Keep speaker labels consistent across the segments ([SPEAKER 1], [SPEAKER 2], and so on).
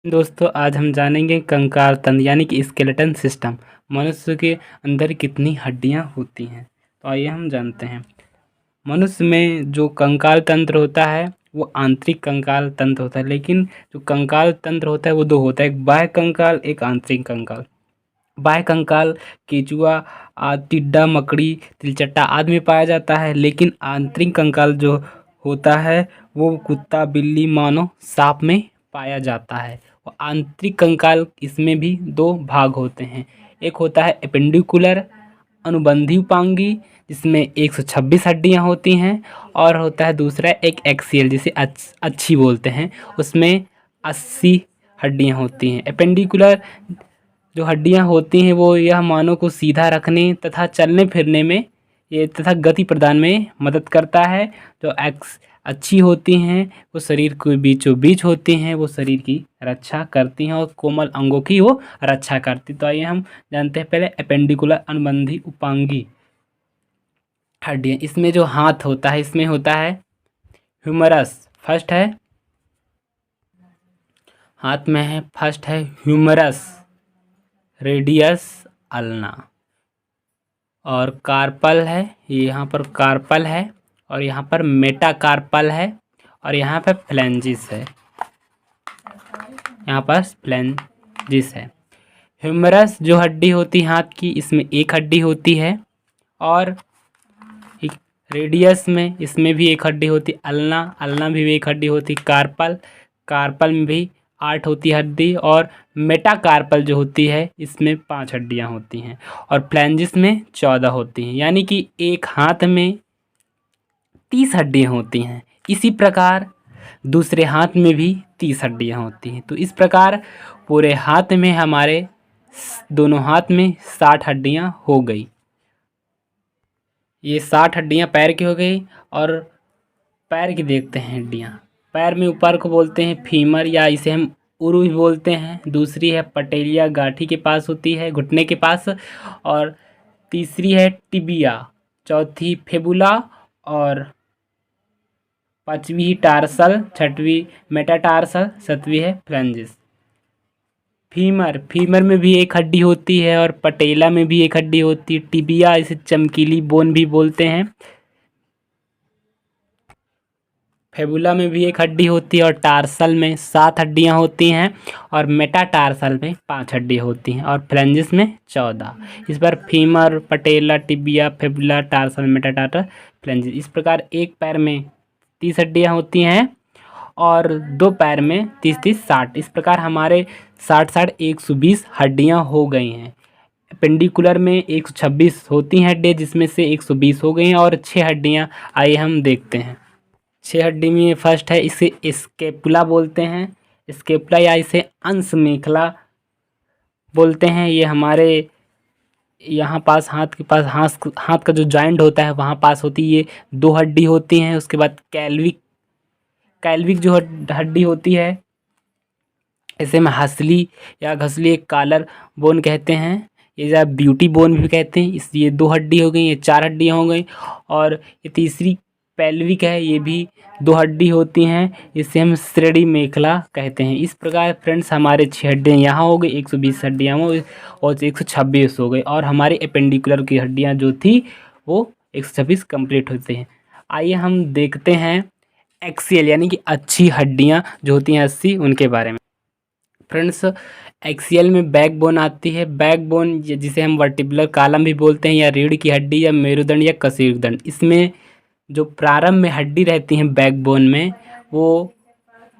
[SPEAKER 1] दोस्तों आज हम जानेंगे कंकाल तंत्र यानी कि स्केलेटन सिस्टम। मनुष्य के अंदर कितनी हड्डियां होती हैं, तो आइए हम जानते हैं। मनुष्य में जो कंकाल तंत्र होता है वो आंतरिक कंकाल तंत्र होता है, लेकिन जो कंकाल तंत्र होता है वो दो होता है, एक बाह्य कंकाल, एक आंतरिक कंकाल। बाह्य कंकाल केंचुआ, टिड्डा, मकड़ी, तिलचट्टा आदि में पाया जाता है, लेकिन आंतरिक कंकाल जो होता है वो कुत्ता, बिल्ली, मानव, सांप में पाया जाता है। और आंतरिक कंकाल इसमें भी दो भाग होते हैं, एक होता है एपेंडिकुलर अनुबंधी उपांगी जिसमें 126 हड्डियां होती हैं, और होता है दूसरा एक एक्सियल जिसे अच्छी बोलते हैं, उसमें 80 हड्डियां होती हैं। एपेंडिकुलर जो हड्डियां होती हैं वो यह मानव को सीधा रखने तथा चलने फिरने में ये तथा गति प्रदान में मदद करता है। जो एक्स अच्छी होती हैं वो शरीर के बीचों बीच होती हैं, वो शरीर की रक्षा करती हैं और कोमल अंगों की वो रक्षा करती। तो आइए हम जानते हैं पहले एपेंडिकुलर अनुबंधी उपांगी हड्डियाँ। इसमें जो हाथ होता है इसमें होता है ह्यूमरस, फर्स्ट है हाथ में है, फर्स्ट है ह्यूमरस, रेडियस अल्ना, और कार्पल है, ये यहाँ पर कार्पल है, और यहाँ पर मेटाकार्पल है, और यहाँ पर फ्लैंजिस है, यहाँ पर फ्लैंजिस है। ह्यूमरस जो हड्डी होती है हाथ की, इसमें एक हड्डी होती है, और रेडियस में इसमें भी एक हड्डी होती, अल्ना, अल्ना भी एक हड्डी होती, कार्पल, कार्पल में भी 8 होती हड्डी, और मेटाकार्पल जो होती है इसमें 5 हड्डियां होती हैं, और फ्लैंजिस में 14 होती हैं, यानी कि एक हाथ में 30 हड्डियां होती हैं। इसी प्रकार दूसरे हाथ में भी 30 हड्डियां होती हैं। तो इस प्रकार पूरे हाथ में हमारे दोनों हाथ में 60 हड्डियां हो गई। ये 60 हड्डियां पैर की हो गई, और पैर की देखते हैं हड्डियां। पैर में ऊपर को बोलते हैं फीमर, या इसे हम उरु भी बोलते हैं। दूसरी है पटेलिया, गाठी के पास होती है, घुटने के पास, और तीसरी है टिबिया, चौथी फेबुला, और पांचवी टार्सल, छठवीं मेटाटार्सल, सातवीं है फ्लैंजिस। फीमर, फीमर में भी एक हड्डी होती है, और पटेला में भी एक हड्डी होती है। टिबिया इसे चमकीली बोन भी बोलते हैं। फेबुला में भी एक हड्डी होती है, और टार्सल में 7 हड्डियां होती हैं, और मेटाटार्सल में 5 हड्डियां होती हैं, और फ्लैंजिस में 14। इस पर femur, patella, tibia, fibula, tarsal, metatarsal, phalanges. इस प्रकार एक पैर में 30 हड्डियां होती हैं, और दो पैर में 30-30 60। इस प्रकार हमारे 60-60 120 हड्डियां हो गई हैं। पेंडिकुलर में 126 होती हैं हड्डियाँ, जिसमें से 120 हो गई हैं, और 6 हड्डियाँ आइए हम देखते हैं। 6 हड्डी में फर्स्ट है, इसे स्केपुला बोलते हैं, स्केपुला या इसे अंश मेखला बोलते हैं। ये हमारे यहाँ पास हाथ के पास हाथ का जो जॉइंट होता है वहाँ पास होती है, ये 2 हड्डी होती हैं। उसके बाद कैल्विक, कैल्विक जो हड्डी होती है इसे हम हंसली या घसली, एक कॉलर बोन कहते हैं, ये ज़रा ब्यूटी बोन भी कहते हैं। इस ये 2 हड्डी हो गई, ये 4 हड्डियाँ हो गई, और ये तीसरी पेल्विक है, ये भी 2 हड्डी होती हैं, इसे हम श्रेणी मेखला कहते हैं। इस प्रकार फ्रेंड्स हमारे 6 हड्डियाँ यहाँ हो गई, 120 हड्डियाँ हो गई, और 126 हो गई, और हमारी एपेंडिकुलर की हड्डियाँ जो थी वो 126 कंप्लीट होते हैं। आइए हम देखते हैं एक्सियल यानी कि अच्छी हड्डियाँ जो होती हैं 80, उनके बारे में। फ्रेंड्स एक्सियल में बैक बोन आती है, बैक बोन जिसे हम वर्टिब्रल कॉलम भी बोलते हैं, या रीढ़ की हड्डी, या मेरुदंड, या कशीरदंड। इसमें जो प्रारंभ में हड्डी रहती हैं बैक बोन में वो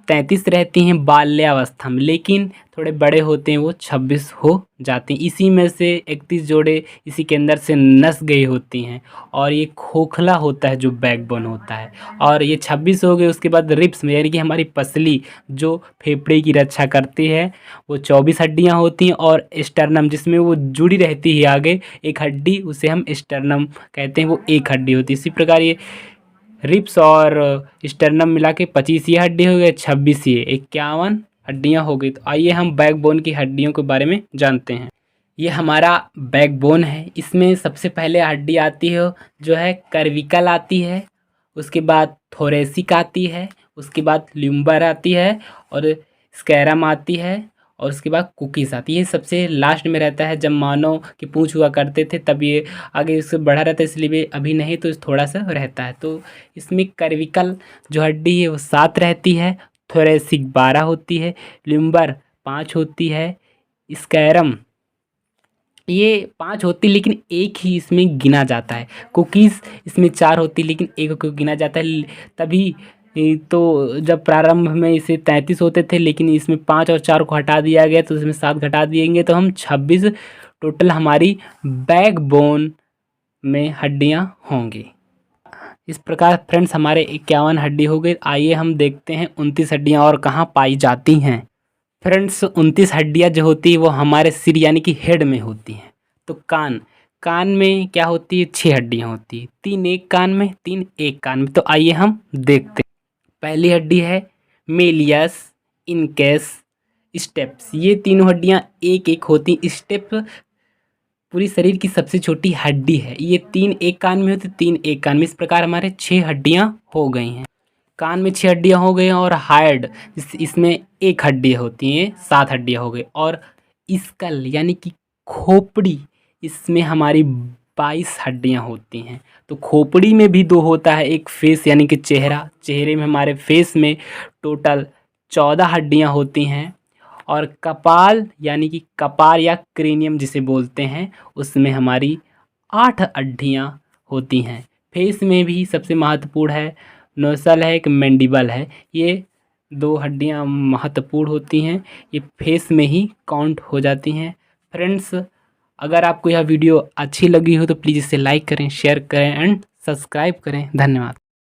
[SPEAKER 1] 33 रहती हैं बाल्यावस्था में, लेकिन थोड़े बड़े होते हैं वो 26 हो जाती हैं। इसी में से 31 जोड़े इसी के अंदर से नस गई होती हैं, और ये खोखला होता है जो बैकबोन होता है। और ये 26 हो गए, उसके बाद रिब्स में यानी कि हमारी पसली जो फेफड़े की रक्षा करती है वो 24 हड्डियाँ होती हैं, और स्टर्नम जिसमें वो जुड़ी रहती है आगे एक हड्डी, उसे हम स्टर्नम कहते हैं, वो एक हड्डी होती है। इसी प्रकार ये रिब्स और स्टर्नम मिला के 25 ये हड्डी हो गए, 26 ये 51 हड्डियाँ हो गई। तो आइए हम बैकबोन की हड्डियों के बारे में जानते हैं। ये हमारा बैकबोन है, इसमें सबसे पहले हड्डी आती है जो है कर्विकल आती है, उसके बाद थोरेसिक आती है, उसके बाद ल्यूम्बर आती है, और स्कैरम आती है और उसके बाद कुकीज़ आती है। ये सबसे लास्ट में रहता है। जब मानव की पूँछ हुआ करते थे तब ये आगे इससे बढ़ा रहता है, इसलिए भी अभी नहीं तो थोड़ा सा रहता है। तो इसमें कर्विकल जो हड्डी है वो 7 रहती है, थोरेसिक 12 होती है, लिम्बर 5 होती है, स्कैरम ये 5 होती है लेकिन एक ही इसमें गिना जाता है। कुकीज़ इसमें 4 होती है लेकिन एक को गिना जाता है। तभी तो जब प्रारंभ में इसे 33 होते थे लेकिन इसमें 5 और 4 को हटा दिया गया तो इसमें 7 घटा दिएंगे तो हम 26 टोटल हमारी बैकबोन में हड्डियां होंगी। इस प्रकार फ्रेंड्स हमारे 51 हड्डी हो गई। आइए हम देखते हैं 29 हड्डियां और कहाँ पाई जाती हैं। फ्रेंड्स 29 हड्डियां जो होती है वो हमारे सिर यानी कि हेड में होती हैं। तो कान कान में क्या होती है, 6 हड्डियां होती है, 3 एक कान में, 3 एक कान में। तो आइए हम देखते हैं। पहली हड्डी है मेलियस, इनकेस, स्टेप्स। ये तीनों हड्डियां एक एक होती। स्टेप पूरी शरीर की सबसे छोटी हड्डी है। ये 3 एक कान में होती, 3 एक कान में। इस प्रकार हमारे 6 हड्डियां हो गई हैं। कान में 6 हड्डियां हो गई और हार्ड इसमें एक हड्डी होती है, 7 हड्डियां हो गई। और स्कल यानी कि खोपड़ी, इसमें हमारी 22 हड्डियां होती हैं। तो खोपड़ी में भी 2 होता है, एक फेस यानी कि चेहरा, चेहरे में हमारे फेस में टोटल 14 हड्डियां होती हैं। और कपाल यानी कि कपार या क्रेनियम जिसे बोलते हैं, उसमें हमारी 8 हड्डियां होती हैं। फेस में भी सबसे महत्वपूर्ण है नोसल है, एक मैंडिबल है। ये 2 हड्डियां महत्वपूर्ण होती हैं, ये फेस में ही काउंट हो जाती हैं। फ्रेंड्स अगर आपको यह वीडियो अच्छी लगी हो तो प्लीज़ इसे लाइक करें, शेयर करें एंड सब्सक्राइब करें। धन्यवाद।